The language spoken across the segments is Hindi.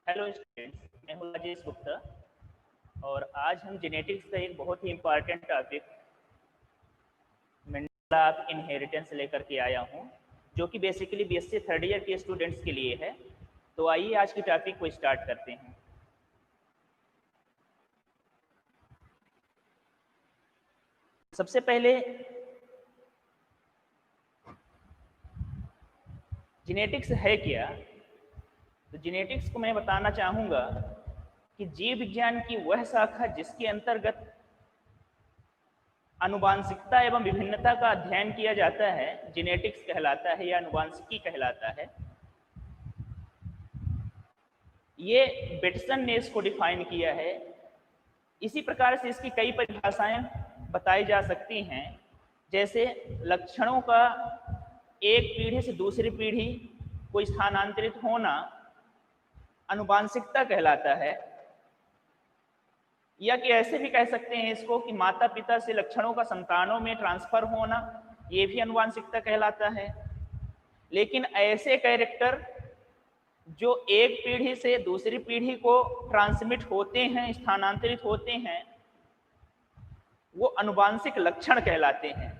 हेलो स्टूडेंट्स, मैं हूँ राजेश गुप्ता और आज हम जेनेटिक्स का एक बहुत ही important topic Mendel of inheritance लेकर के आया हूँ, जो कि बेसिकली बीएससी थर्ड ईयर के स्टूडेंट्स के लिए है। तो आइए आज की टॉपिक को स्टार्ट करते हैं। सबसे पहले जेनेटिक्स है क्या? तो जेनेटिक्स को मैं बताना चाहूँगा कि जीव विज्ञान की वह शाखा जिसके अंतर्गत आनुवांशिकता एवं विभिन्नता का अध्ययन किया जाता है जेनेटिक्स कहलाता है या आनुवांशिकी कहलाता है। ये बेटसन ने इसको डिफाइन किया है। इसी प्रकार से इसकी कई परिभाषाएं बताई जा सकती हैं, जैसे लक्षणों का एक पीढ़ी से दूसरी पीढ़ी को स्थानांतरित होना आनुवांशिकता कहलाता है, या कि ऐसे भी कह सकते हैं इसको कि माता पिता से लक्षणों का संतानों में ट्रांसफर होना, ये भी आनुवांशिकता कहलाता है। लेकिन ऐसे कैरेक्टर जो एक पीढ़ी से दूसरी पीढ़ी को ट्रांसमिट होते हैं, स्थानांतरित होते हैं, वो आनुवांशिक लक्षण कहलाते हैं।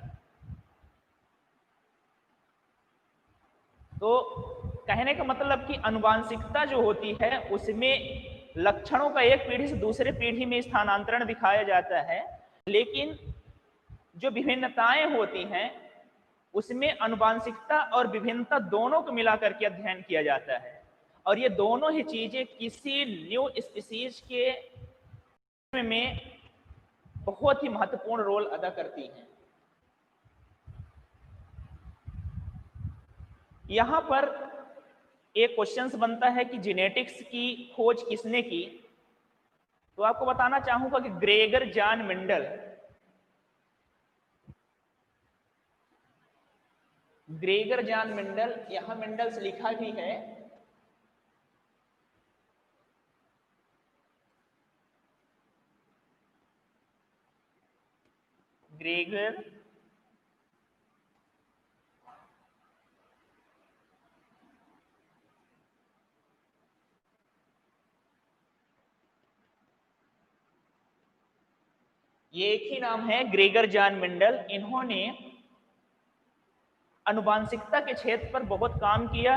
तो कहने का मतलब कि आनुवांशिकता जो होती है उसमें लक्षणों का एक पीढ़ी से दूसरे पीढ़ी में स्थानांतरण दिखाया जाता है, लेकिन जो विभिन्नताएं होती हैं उसमें आनुवांशिकता और विभिन्नता दोनों को मिलाकर के अध्ययन किया जाता है। और ये दोनों ही चीजें किसी न्यू स्पीसीज के में बहुत ही महत्वपूर्ण रोल अदा करती हैं। यहां पर एक क्वेश्चन बनता है कि जेनेटिक्स की खोज किसने की? तो आपको बताना चाहूंगा कि Gregor John Mendel. Gregor John Mendel, यहां मेंडल से लिखा भी है। ग्रेगर ये एक ही नाम है, ग्रेगर जॉन मेंडल। इन्होंने आनुवांशिकता के क्षेत्र पर बहुत काम किया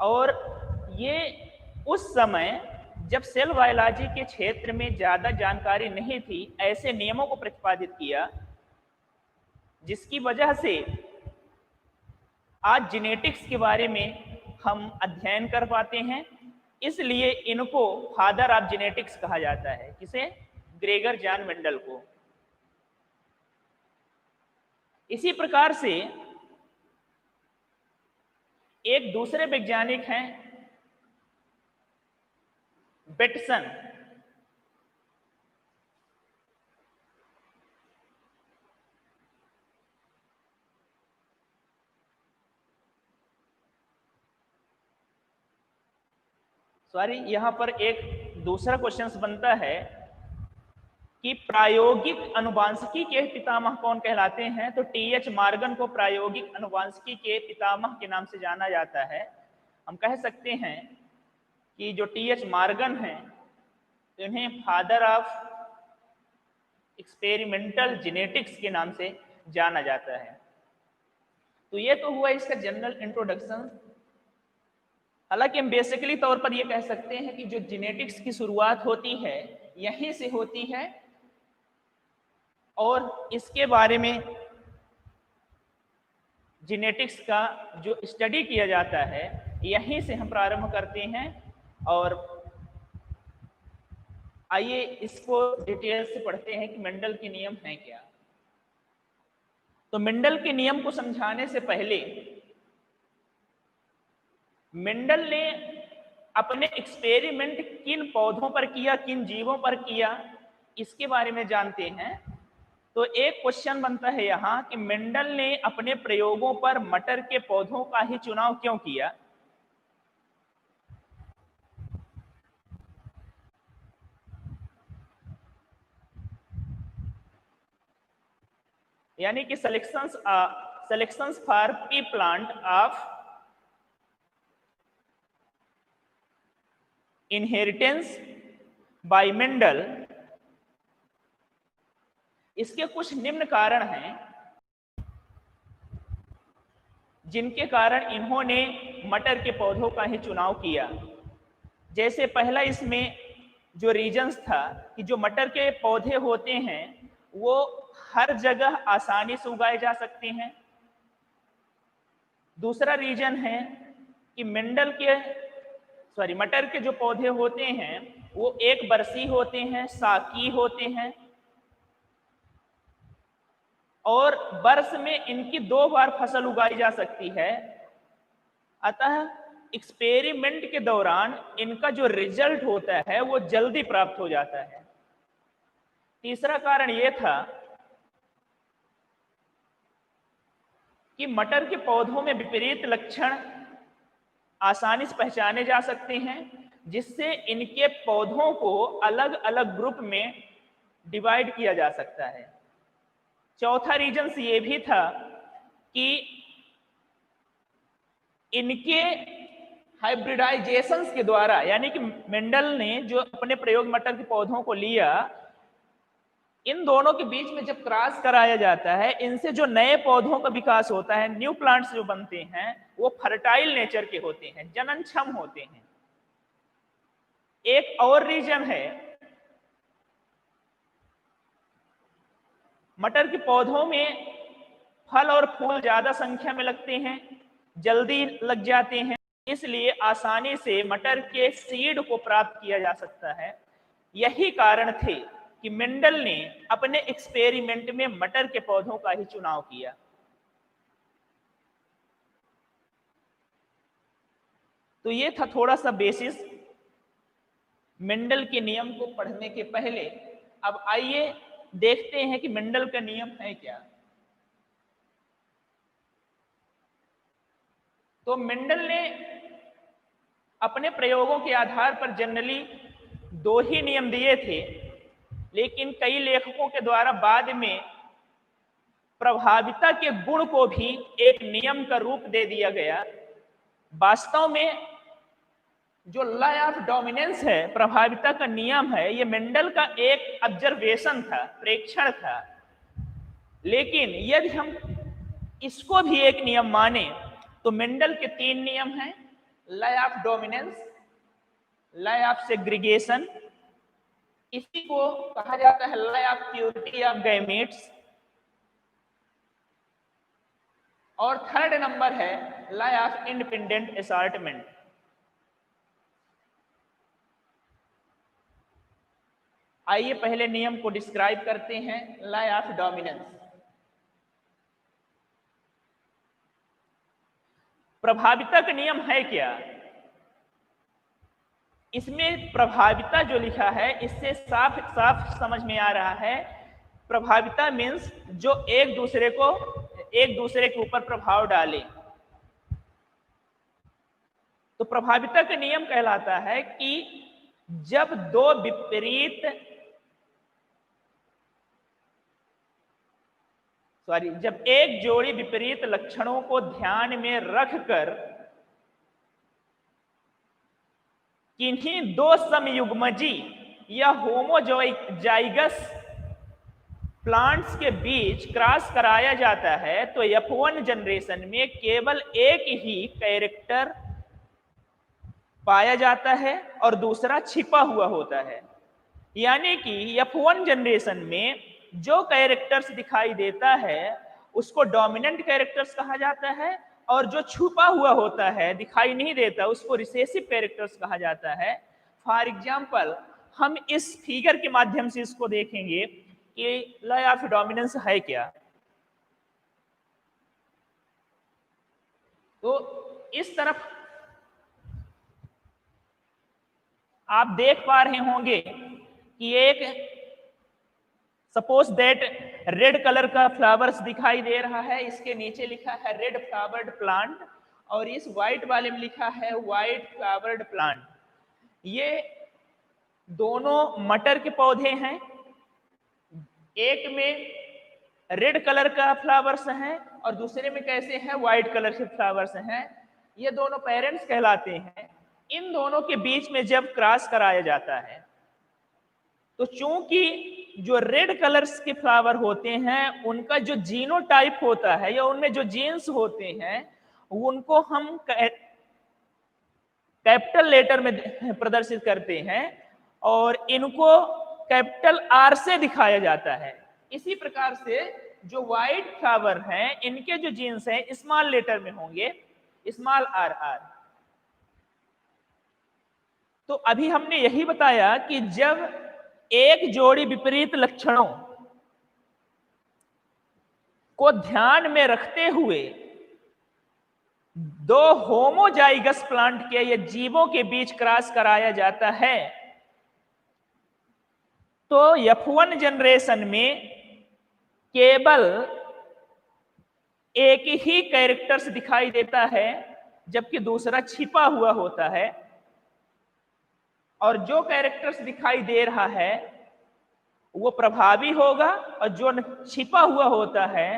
और ये उस समय जब सेल बायोलॉजी के क्षेत्र में ज्यादा जानकारी नहीं थी, ऐसे नियमों को प्रतिपादित किया जिसकी वजह से आज जेनेटिक्स के बारे में हम अध्ययन कर पाते हैं। इसलिए इनको फादर ऑफ जेनेटिक्स कहा जाता है। किसे? ग्रेगर जॉन मेंडल को। इसी प्रकार से एक दूसरे वैज्ञानिक हैं बेटसन। सॉरी, यहां पर एक दूसरा क्वेश्चन बनता है कि प्रायोगिक अनुवांशिकी के पितामह कौन कहलाते हैं? तो टीएच मॉर्गन को प्रायोगिक अनुवांशिकी के पितामह के नाम से जाना जाता है। हम कह सकते हैं कि जो टीएच मॉर्गन हैं इन्हें फादर ऑफ एक्सपेरिमेंटल जेनेटिक्स के नाम से जाना जाता है। तो ये तो हुआ इसका जनरल इंट्रोडक्शन। हालांकि हम बेसिकली तौर पर यह कह सकते हैं कि जो जेनेटिक्स की शुरुआत होती है यहीं से होती है और इसके बारे में जेनेटिक्स का जो स्टडी किया जाता है यहीं से हम प्रारंभ करते हैं। और आइए इसको डिटेल से पढ़ते हैं कि मेंडल के नियम हैं क्या। तो मेंडल के नियम को समझाने से पहले मेंडल ने अपने एक्सपेरिमेंट किन पौधों पर किया, किन जीवों पर किया, इसके बारे में जानते हैं। तो एक क्वेश्चन बनता है यहां कि मेंडल ने अपने प्रयोगों पर मटर के पौधों का ही चुनाव क्यों किया? यानी कि selections for P plant of inheritance bye Mendel, इसके कुछ निम्न कारण हैं जिनके कारण इन्होंने मटर के पौधों का ही चुनाव किया। जैसे पहला इसमें जो रीजंस था कि जो मटर के पौधे होते हैं वो हर जगह आसानी से उगाए जा सकते हैं। दूसरा रीजन है कि मटर के जो पौधे होते हैं वो एक बरसी होते हैं, साकी होते हैं और वर्ष में इनकी 2 बार फसल उगाई जा सकती है। अतः एक्सपेरिमेंट के दौरान इनका जो रिजल्ट होता है वो जल्दी प्राप्त हो जाता है। तीसरा कारण यह था कि मटर के पौधों में विपरीत लक्षण आसानी से पहचाने जा सकते हैं, जिससे इनके पौधों को अलग अलग ग्रुप में डिवाइड किया जा सकता है। चौथा रीजन ये भी था कि इनके हाइब्रिडाइजेशंस के द्वारा, यानी कि मेंडल ने जो अपने प्रयोग मटर के पौधों को लिया, इन दोनों के बीच में जब क्रॉस कराया जाता है, इनसे जो नए पौधों का विकास होता है, न्यू प्लांट्स जो बनते हैं, वो फर्टाइल नेचर के होते हैं, जननक्षम होते हैं। एक और रीजन है, मटर के पौधों में फल और फूल ज्यादा संख्या में लगते हैं, जल्दी लग जाते हैं, इसलिए आसानी से मटर के सीड को प्राप्त किया जा सकता है। यही कारण थे कि मेंडल ने अपने एक्सपेरिमेंट में मटर के पौधों का ही चुनाव किया। तो ये था थोड़ा सा बेसिस मेंडल के नियम को पढ़ने के पहले। अब आइए देखते हैं कि मेंडल का नियम है क्या। तो मेंडल ने अपने प्रयोगों के आधार पर जनरली 2 ही नियम दिए थे, लेकिन कई लेखकों के द्वारा बाद में प्रभाविता के गुण को भी एक नियम का रूप दे दिया गया। वास्तव में जो लॉ ऑफ डोमिनेंस है, प्रभाविता का नियम है, ये मेंडल का एक ऑब्जर्वेशन था, प्रेक्षण था। लेकिन यदि हम इसको भी एक नियम माने तो मेंडल के 3 नियम हैं: law of dominance, law of segregation, इसी को कहा जाता है law of purity of gametes, और थर्ड नंबर है लॉ ऑफ इंडिपेंडेंट असॉर्टमेंट। आइए पहले नियम को डिस्क्राइब करते हैं, लॉ ऑफ डोमिनेंस। प्रभाविता का नियम है क्या? इसमें प्रभाविता जो लिखा है, इससे साफ साफ समझ में आ रहा है, प्रभाविता मीन्स जो एक दूसरे के ऊपर प्रभाव डाले। तो प्रभाविता का नियम कहलाता है कि जब जब एक जोड़ी विपरीत लक्षणों को ध्यान में रखकर किन्हीं 2 समयुग्मजी या होमोजाइगस प्लांट्स के बीच क्रॉस कराया जाता है, तो F1 जनरेशन में केवल एक ही कैरेक्टर पाया जाता है और दूसरा छिपा हुआ होता है। यानी कि F1 जनरेशन में जो कैरेक्टर्स दिखाई देता है उसको डोमिनेंट कैरेक्टर्स कहा जाता है, और जो छुपा हुआ होता है, दिखाई नहीं देता, उसको रिसेसिव कैरेक्टर्स कहा जाता है। फॉर एग्जाम्पल, हम इस फिगर के माध्यम से इसको देखेंगे कि लॉ ऑफ डोमिनेंस है क्या। तो इस तरफ आप देख पा रहे होंगे कि एक सपोज दैट रेड कलर का फ्लावर्स दिखाई दे रहा है, इसके नीचे लिखा है रेड फ्लावर्ड प्लांट, और इस व्हाइट वाले में लिखा है व्हाइट फ्लावर्ड प्लांट। ये दोनों मटर के पौधे हैं, एक में रेड कलर का फ्लावर्स हैं और दूसरे में कैसे हैं, व्हाइट कलर के फ्लावर्स हैं। ये दोनों पेरेंट्स कहलाते हैं। इन दोनों के बीच में जब क्रॉस कराया जाता है तो चूंकि जो रेड कलर्स के फ्लावर होते हैं उनका जो जीनोटाइप होता है या उनमें जो जीन्स होते हैं उनको हम कैपिटल लेटर में प्रदर्शित करते हैं और इनको कैपिटल आर से दिखाया जाता है। इसी प्रकार से जो व्हाइट फ्लावर हैं इनके जो जीन्स हैं स्मॉल लेटर में होंगे, स्मॉल आर आर। तो अभी हमने यही बताया कि जब एक जोड़ी विपरीत लक्षणों को ध्यान में रखते हुए दो होमोजाइगस प्लांट के या जीवों के बीच क्रॉस कराया जाता है तो F1 जनरेशन में केवल एक ही कैरेक्टर्स दिखाई देता है जबकि दूसरा छिपा हुआ होता है, और जो कैरेक्टर्स दिखाई दे रहा है वो प्रभावी होगा और जो छिपा हुआ होता है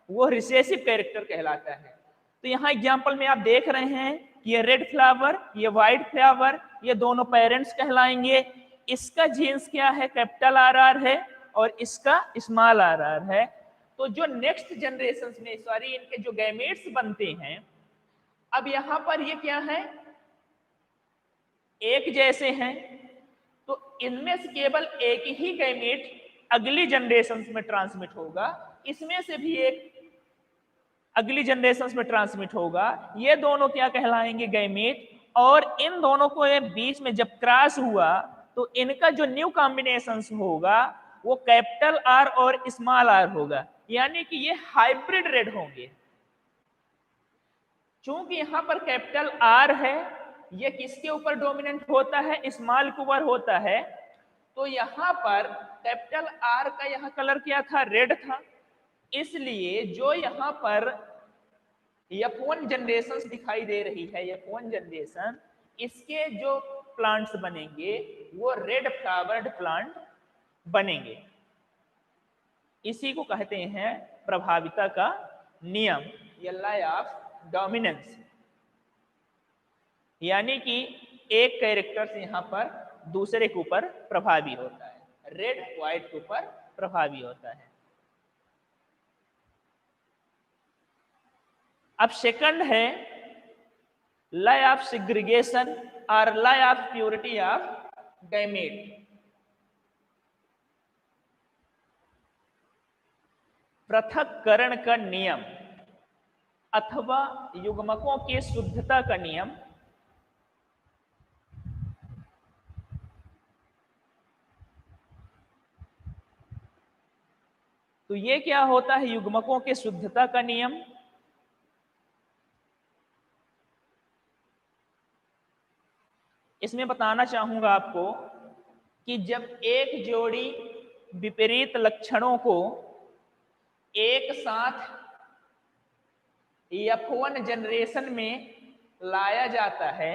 वो रिसेसिव कैरेक्टर कहलाता है। तो यहाँ एग्जाम्पल में आप देख रहे हैं कि ये रेड फ्लावर, ये व्हाइट फ्लावर, ये दोनों पेरेंट्स कहलाएंगे। इसका जीन्स क्या है? कैपिटल आर आर है और इसका स्मॉल आर आर है। तो जो नेक्स्ट जनरेशन में सॉरी इनके जो गैमेट्स बनते हैं, अब यहां पर ये क्या है? एक जैसे हैं, तो इनमें से केवल एक ही गैमेट अगली जनरेशन में ट्रांसमिट होगा, इसमें से भी एक अगली जनरेशन में ट्रांसमिट होगा। ये दोनों क्या कहलाएंगे? गैमेट। और इन दोनों को बीच में जब क्रॉस हुआ तो इनका जो न्यू कॉम्बिनेशन होगा वो कैपिटल आर और स्मॉल आर होगा, यानी कि ये हाइब्रिड रेड होंगे। चूंकि यहां पर कैपिटल आर है, ये किसके ऊपर डोमिनेंट होता है? स्मॉल के ऊपर होता है। तो यहां पर कैपिटल आर का यहां कलर क्या था? रेड था। इसलिए जो यहां पर F1 जनरेशन दिखाई दे रही है, F1 जनरेशन, इसके जो प्लांट्स बनेंगे वो रेड फ्लावर्ड प्लांट बनेंगे। इसी को कहते हैं प्रभाविता का नियम या लॉ ऑफ डोमिनेंस, यानी कि एक कैरेक्टर यहां पर दूसरे के ऊपर प्रभावी होता है, रेड व्हाइट के ऊपर प्रभावी होता है। अब सेकंड है लॉ ऑफ सेग्रीगेशन और law of purity of gamete. पृथक्करण का नियम अथवा युग्मकों की शुद्धता का नियम। तो ये क्या होता है? युग्मकों के शुद्धता का नियम। इसमें बताना चाहूंगा आपको कि जब एक जोड़ी विपरीत लक्षणों को एक साथ F1 जनरेशन में लाया जाता है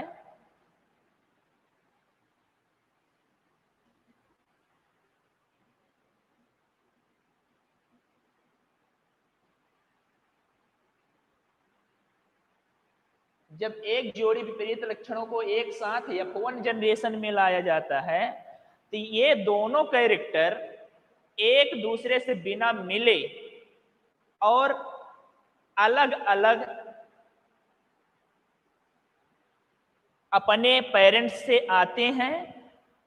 जब एक जोड़ी विपरीत लक्षणों को एक साथ F1 जनरेशन में लाया जाता है तो ये दोनों कैरेक्टर एक दूसरे से बिना मिले और अलग अलग अपने पेरेंट्स से आते हैं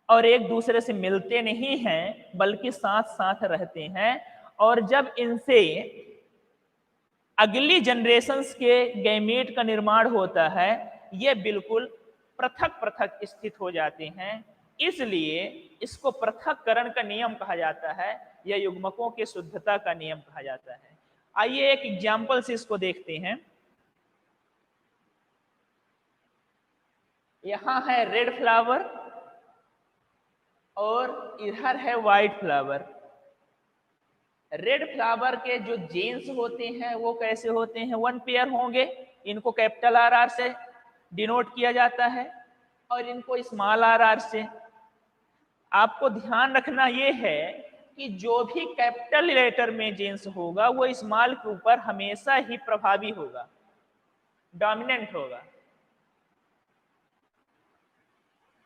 और एक दूसरे से मिलते नहीं हैं बल्कि साथ साथ रहते हैं। और जब इनसे अगली जनरेशन्स के गैमेट का निर्माण होता है ये बिल्कुल पृथक पृथक स्थित हो जाते हैं, इसलिए इसको पृथक्करण का नियम कहा जाता है या युग्मकों के शुद्धता का नियम कहा जाता है। आइए एक एग्जाम्पल से इसको देखते हैं। यहां है रेड फ्लावर और इधर है व्हाइट फ्लावर। रेड फ्लावर के जो जीन्स होते हैं वो कैसे होते हैं? वन पेयर होंगे, इनको कैपिटल आर आर से डिनोट किया जाता है और इनको स्मॉल आर आर से। आपको ध्यान रखना ये है कि जो भी कैपिटल लेटर में जीन्स होगा वो स्मॉल के ऊपर हमेशा ही प्रभावी होगा, डोमिनेंट होगा।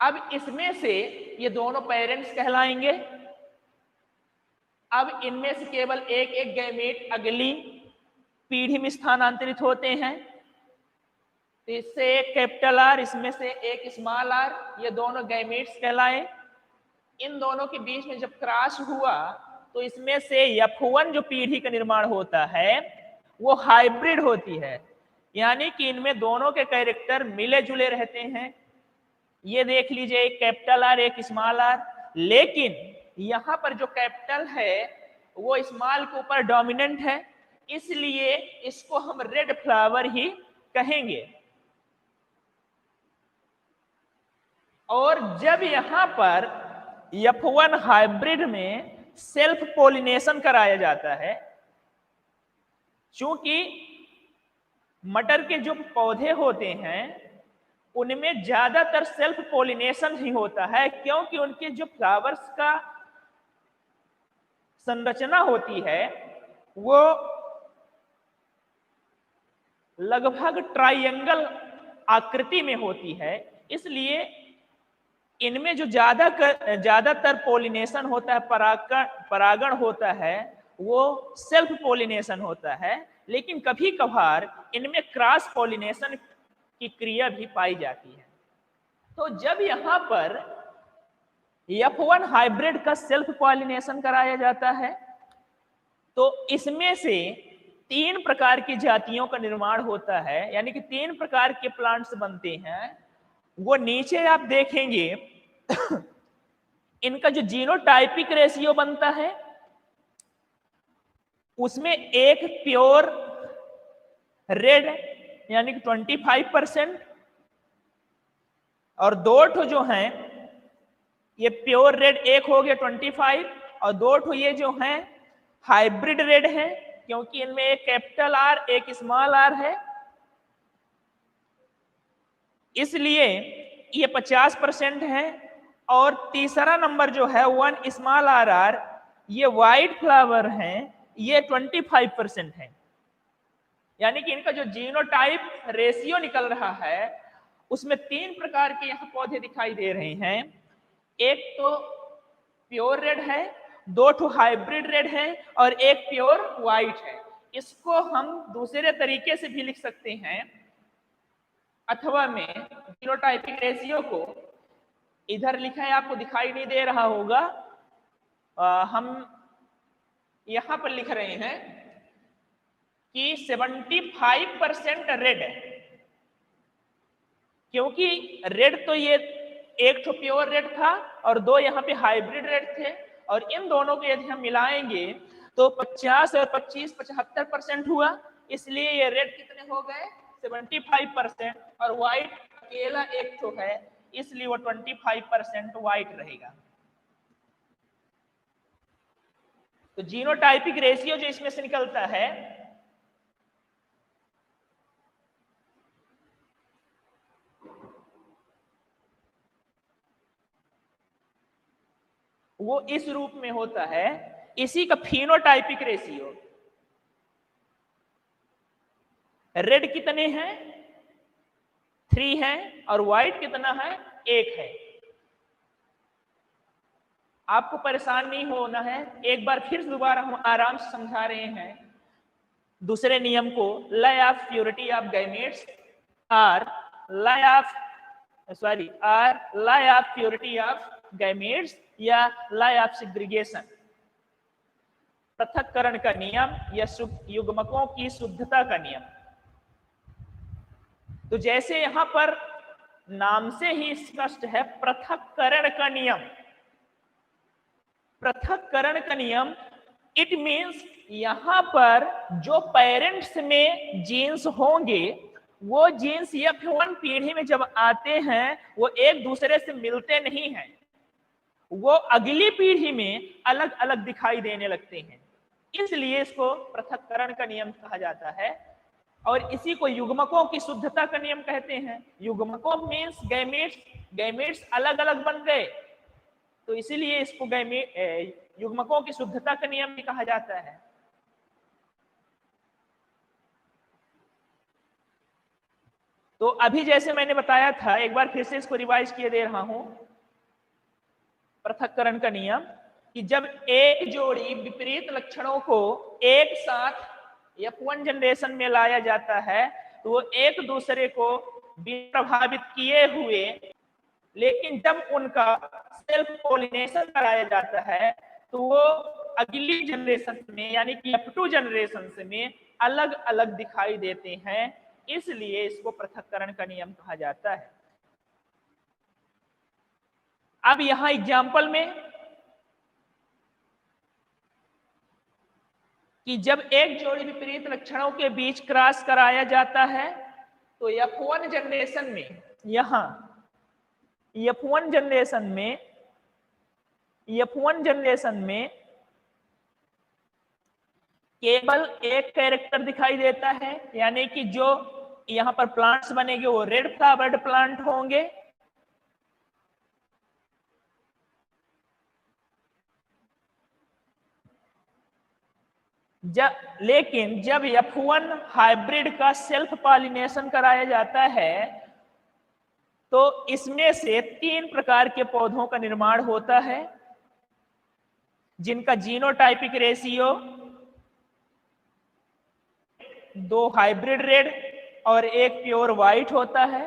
अब इसमें से ये दोनों पेरेंट्स कहलाएंगे। अब इनमें से केवल एक एक गैमेट अगली पीढ़ी में स्थानांतरित होते हैं। तो इससे एक कैपिटल आर, इसमें से एक स्मॉल आर, ये दोनों गैमेट्स कहलाए। इन दोनों के बीच में जब क्रॉस हुआ तो इसमें से F1 जो पीढ़ी का निर्माण होता है वो हाइब्रिड होती है, यानी कि इनमें दोनों के कैरेक्टर मिले जुले रहते हैं। ये देख लीजिए, एक कैपिटल आर एक स्मॉल आर, लेकिन यहां पर जो कैपिटल है वो स्मॉल के ऊपर डोमिनेंट है, इसलिए इसको हम रेड फ्लावर ही कहेंगे। और जब यहां पर F1 हाइब्रिड में सेल्फ पोलिनेशन कराया जाता है, चूंकि मटर के जो पौधे होते हैं उनमें ज्यादातर सेल्फ पोलिनेशन ही होता है, क्योंकि उनके जो फ्लावर्स का संरचना होती है वो लगभग ट्रायंगल आकृति में होती है, इसलिए इनमें जो ज्यादातर पोलिनेशन होता है, परागण होता है, वो सेल्फ पोलिनेशन होता है। लेकिन कभी कभार इनमें क्रॉस पोलिनेशन की क्रिया भी पाई जाती है। तो जब यहां पर F1 हाइब्रिड का सेल्फ पॉलिनेशन कराया जाता है तो इसमें से 3 प्रकार की जातियों का निर्माण होता है, यानी कि 3 प्रकार के प्लांट्स बनते हैं। वो नीचे आप देखेंगे इनका जो जीनोटाइपिक रेशियो बनता है उसमें एक प्योर रेड यानी कि 25%, और 2 ठो जो हैं ये प्योर रेड, एक हो गया 25 और 2 ठो ये जो हैं हाइब्रिड रेड हैं, क्योंकि इनमें एक कैपिटल आर एक स्मॉल आर है, इसलिए ये 50% है। और तीसरा नंबर जो है 1 स्मॉल आर आर, ये व्हाइट फ्लावर हैं, ये 25% है। यानी कि इनका जो जीनोटाइप रेशियो निकल रहा है उसमें 3 प्रकार के यहां पौधे दिखाई दे रहे हैं। एक तो प्योर रेड है, 2 ठो हाइब्रिड रेड है और एक प्योर व्हाइट है। इसको हम दूसरे तरीके से भी लिख सकते हैं, अथवा में जीनोटाइपिक रेशियो को इधर लिखा है, आपको दिखाई नहीं दे रहा होगा, हम यहां पर लिख रहे हैं कि 75% रेड है, क्योंकि रेड तो ये एक तो प्योर रेड था और 2 यहाँ पे हाइब्रिड रेड थे, और इन दोनों को यदि हम मिलाएंगे तो 50 और 25 75% हुआ, इसलिए ये रेड कितने हो गए 75%, और व्हाइट अकेला एक तो है इसलिए वो 25% व्हाइट रहेगा। तो जीनोटाइपिक रेशियो जो इसमें से निकलता है वो इस रूप में होता है, इसी का फिनोटाइपिक रेशियो। रेड कितने हैं 3 हैं और व्हाइट कितना है 1 है। आपको परेशान नहीं होना है, एक बार फिर दोबारा हम आराम से समझा रहे हैं दूसरे नियम को। Law of purity of gametes or law of purity of gametes या लय ऑफ सेग्रीगेशन, पृथक्करण का नियम या युग्मकों की शुद्धता का नियम। तो जैसे यहां पर नाम से ही स्पष्ट है, पृथक्करण का नियम, पृथक्करण का नियम, इट मींस यहां पर जो पेरेंट्स में जीन्स होंगे वो जीन्स F1 पीढ़ी में जब आते हैं वो एक दूसरे से मिलते नहीं हैं, वो अगली पीढ़ी में अलग अलग दिखाई देने लगते हैं, इसलिए इसको पृथक्करण का नियम कहा जाता है। और इसी को युग्मकों की शुद्धता का नियम कहते हैं। युग्मकों मींस गैमेट्स अलग अलग बन गए, तो इसीलिए इसको युग्मकों की शुद्धता का नियम भी कहा जाता है। तो अभी जैसे मैंने बताया था, एक बार फिर से इसको रिवाइज किए दे रहा हूं, पृथक्करण का नियम कि जब एक जोड़ी विपरीत लक्षणों को एक साथ F1 जनरेशन में लाया जाता है तो वो एक दूसरे को प्रभावित किए हुए, लेकिन जब उनका सेल्फ पॉलिनेशन कराया जाता है तो वो अगली जनरेशन में यानी कि F2 जनरेशन में अलग अलग दिखाई देते हैं, इसलिए इसको पृथक्करण का नियम कहा जाता है। अब यहां एग्जाम्पल में कि जब एक जोड़ी विपरीत लक्षणों के बीच क्रॉस कराया जाता है तो F1 जनरेशन में, यहां F1 जनरेशन में केवल एक कैरेक्टर दिखाई देता है, यानी कि जो यहां पर प्लांट्स बनेंगे वो रेड फ्लावर्ड प्लांट होंगे। लेकिन जब F1 हाइब्रिड का सेल्फ पॉलिनेशन कराया जाता है तो इसमें से 3 प्रकार के पौधों का निर्माण होता है, जिनका जीनोटाइपिक रेशियो 2 हाइब्रिड रेड और 1 प्योर व्हाइट होता है।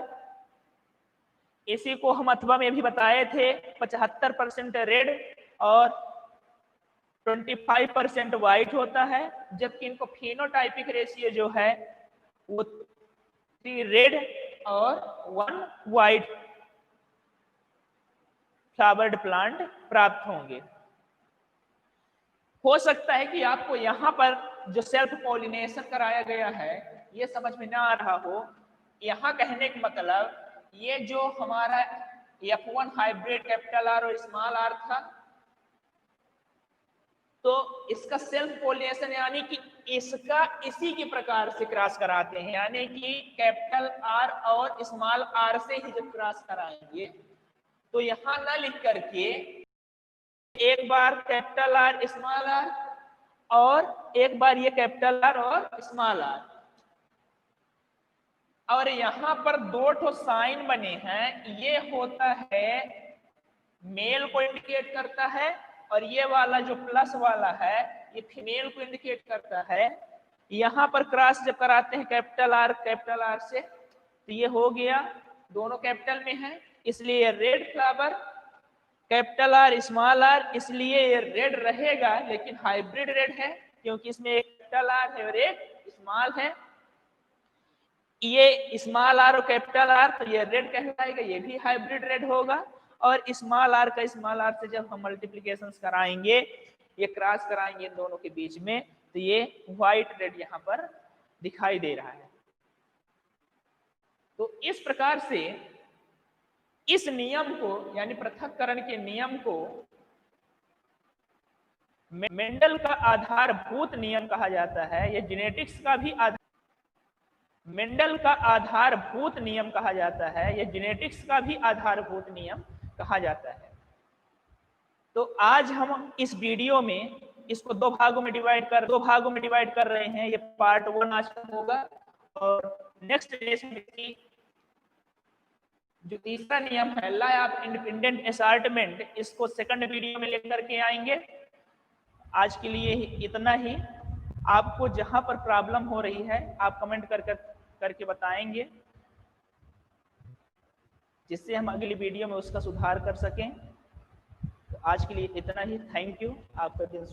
इसी को हम अथवा में भी बताए थे, 75% रेड और 25% व्हाइट होता है, जबकि इनको फिनोटाइपिक रेशियो जो है वो 3 रेड और 1 व्हाइट फ्लावर्ड प्लांट प्राप्त होंगे। हो सकता है कि आपको यहां पर जो सेल्फ पॉलिनेशन कराया गया है ये समझ में ना आ रहा हो। यहां कहने का मतलब ये जो हमारा F1 हाइब्रिड कैपिटल आर और स्मॉल आर था, तो इसका सेल्फ पॉलिनेशन यानी कि इसका इसी के प्रकार से क्रॉस कराते हैं, यानी कि कैपिटल आर और स्मॉल आर से ही जब क्रॉस कराएंगे तो यहां ना लिख करके एक बार कैपिटल आर स्मॉल आर और एक बार ये कैपिटल आर और स्मॉल आर, और यहां पर 2 ठो साइन बने हैं, ये होता है मेल को इंडिकेट करता है और ये वाला जो प्लस वाला है ये फीमेल को इंडिकेट करता है। यहां पर क्रॉस जब कराते हैं कैपिटल आर से तो ये हो गया, दोनों कैपिटल में है, इसलिए red flower capital R small R, इसलिए ये रेड रहेगा लेकिन हाइब्रिड रेड है क्योंकि इसमें एक कैपिटल आर है और एक स्मॉल है। ये स्मॉल आर और कैपिटल आर तो ये रेड कहलाएगा, ये भी हाइब्रिड रेड होगा। और स्मॉल आर का स्मॉल आर से जब हम मल्टीप्लिकेशन कराएंगे, ये क्रॉस कराएंगे इन दोनों के बीच में, तो ये व्हाइट रेड यहां पर दिखाई दे रहा है। तो इस प्रकार से इस नियम को यानी पृथक्करण के नियम को मेंडल का आधारभूत नियम कहा जाता है। यह जेनेटिक्स का भी मेंडल का आधारभूत नियम कहा जाता है, यह जेनेटिक्स का भी आधारभूत नियम कहा जाता है। तो आज हम इस वीडियो में इसको 2 भागों में डिवाइड कर रहे हैं। ये पार्ट 1 आज का होगा और नेक्स्ट लेसन में जो तीसरा नियम है लॉ ऑफ इंडिपेंडेंट असॉर्टमेंट, इसको सेकंड वीडियो में लेकर के आएंगे। आज के लिए इतना ही। आपको जहां पर प्रॉब्लम हो रही है आप कमेंट करके बताएंगे, जिससे हम अगली वीडियो में उसका सुधार कर सकें। तो आज के लिए इतना ही। Thank you. आपका दिन